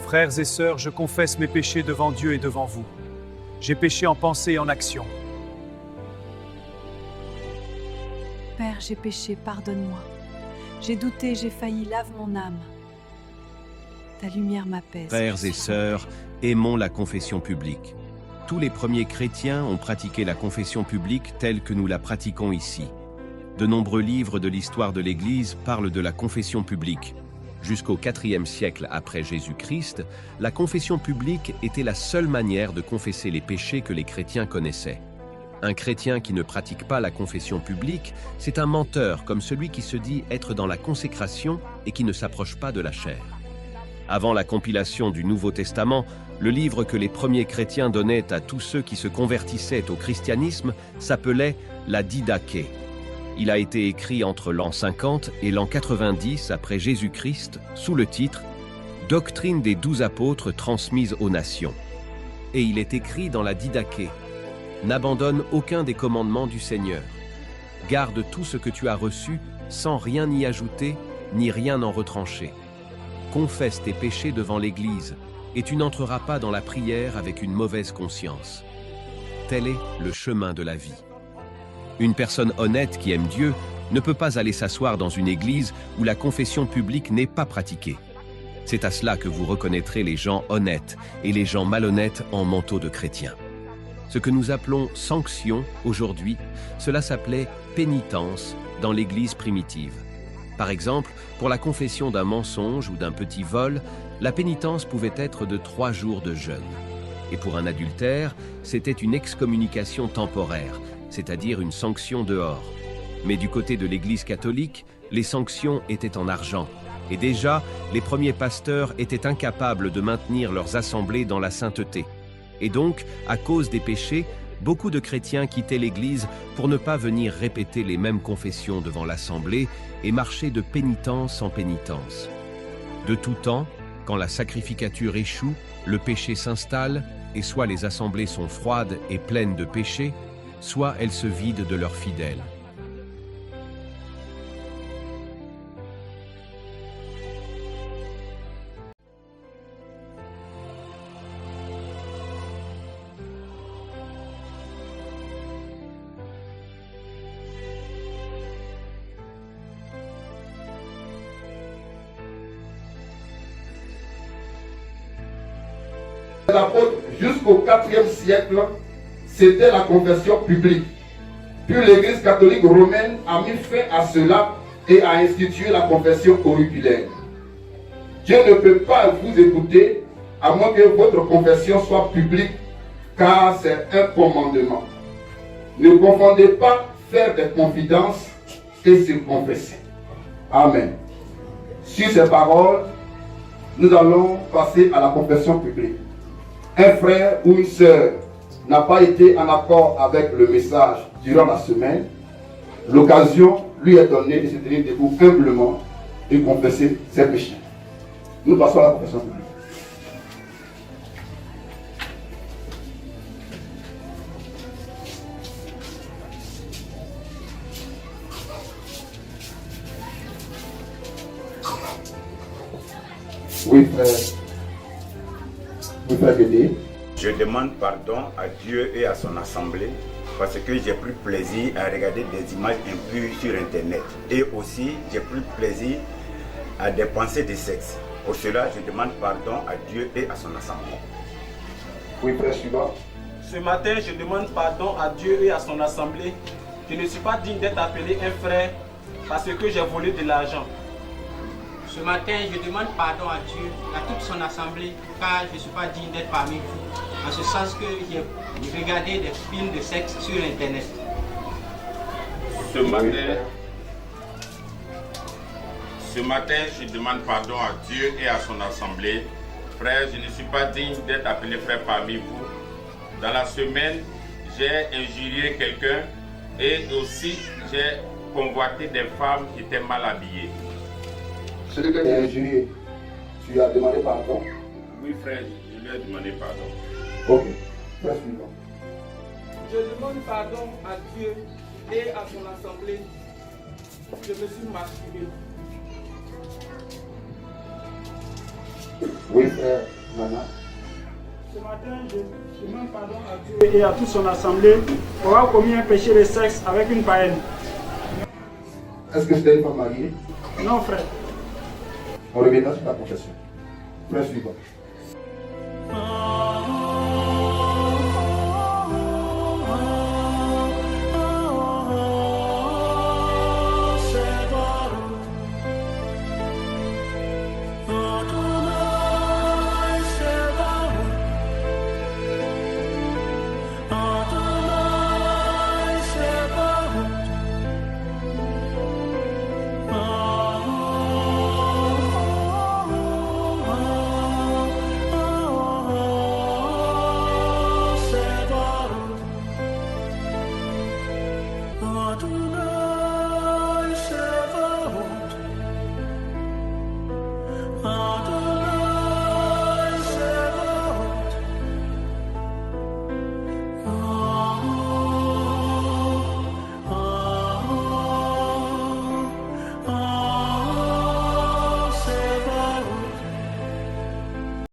Frères et sœurs, je confesse mes péchés devant Dieu et devant vous. J'ai péché en pensée et en action. Père, j'ai péché, pardonne-moi. J'ai douté, j'ai failli, lave mon âme. Ta lumière m'apaise. Frères et sœurs, aimons la confession publique. Tous les premiers chrétiens ont pratiqué la confession publique telle que nous la pratiquons ici. De nombreux livres de l'histoire de l'Église parlent de la confession publique. Jusqu'au IVe siècle après Jésus-Christ, la confession publique était la seule manière de confesser les péchés que les chrétiens connaissaient. Un chrétien qui ne pratique pas la confession publique, c'est un menteur comme celui qui se dit être dans la consécration et qui ne s'approche pas de la chair. Avant la compilation du Nouveau Testament, le livre que les premiers chrétiens donnaient à tous ceux qui se convertissaient au christianisme s'appelait la Didaché. Il a été écrit entre l'an 50 et l'an 90 après Jésus-Christ sous le titre « Doctrine des 12 apôtres transmise aux nations ». Et il est écrit dans la Didaché « N'abandonne aucun des commandements du Seigneur. Garde tout ce que tu as reçu sans rien y ajouter ni rien en retrancher. Confesse tes péchés devant l'Église et tu n'entreras pas dans la prière avec une mauvaise conscience. Tel est le chemin de la vie. » Une personne honnête qui aime Dieu ne peut pas aller s'asseoir dans une église où la confession publique n'est pas pratiquée. C'est à cela que vous reconnaîtrez les gens honnêtes et les gens malhonnêtes en manteau de chrétiens. Ce que nous appelons sanction aujourd'hui, cela s'appelait pénitence dans l'église primitive. Par exemple, pour la confession d'un mensonge ou d'un petit vol, la pénitence pouvait être de 3 jours de jeûne. Et pour un adultère, c'était une excommunication temporaire, c'est-à-dire une sanction dehors. Mais du côté de l'Église catholique, les sanctions étaient en argent. Et déjà, les premiers pasteurs étaient incapables de maintenir leurs assemblées dans la sainteté. Et donc, à cause des péchés, beaucoup de chrétiens quittaient l'Église pour ne pas venir répéter les mêmes confessions devant l'assemblée et marcher de pénitence en pénitence. De tout temps, quand la sacrificature échoue, le péché s'installe et soit les assemblées sont froides et pleines de péchés, soit elles se vident de leurs fidèles. L'apôtre, jusqu'au IVe siècle, c'était la confession publique. Puis l'Église catholique romaine a mis fin à cela et a institué la confession auriculaire. Dieu ne peut pas vous écouter à moins que votre confession soit publique, car c'est un commandement. Ne confondez pas faire des confidences et se confesser. Amen. Sur ces paroles, nous allons passer à la confession publique. Un frère ou une sœur n'a pas été en accord avec le message durant la semaine, l'occasion lui est donnée de se tenir debout humblement et confesser ses péchés. Nous passons à la confession publique. Oui, frère. Oui, frère Guédé. Je demande pardon à Dieu et à son assemblée parce que j'ai pris plaisir à regarder des images impures sur Internet. Et aussi, j'ai pris plaisir à des pensées de sexe. Pour cela, je demande pardon à Dieu et à son assemblée. Oui, frère suivant. Ce matin, je demande pardon à Dieu et à son assemblée. Je ne suis pas digne d'être appelé un frère parce que j'ai volé de l'argent. Ce matin, je demande pardon à Dieu, à toute son assemblée, car je ne suis pas digne d'être parmi vous. En ce sens que j'ai regardé des films de sexe sur Internet. Ce matin, je demande pardon à Dieu et à son assemblée. Frère, je ne suis pas digne d'être appelé frère parmi vous. Dans la semaine, j'ai injurié quelqu'un et aussi j'ai convoité des femmes qui étaient mal habillées. Celui que tu as injurié, tu as demandé pardon? Oui, frère, je lui ai demandé pardon. Ok. Frère suivant. Je demande pardon à Dieu et à son assemblée. Je me suis masturbé. Oui, frère. Nana. Ce matin, je demande pardon à Dieu et à toute son assemblée pour avoir commis un péché de sexe avec une païenne. Est-ce que c'était une femme mariée? Non, frère. On reviendra sur ta confession. Frère suivant.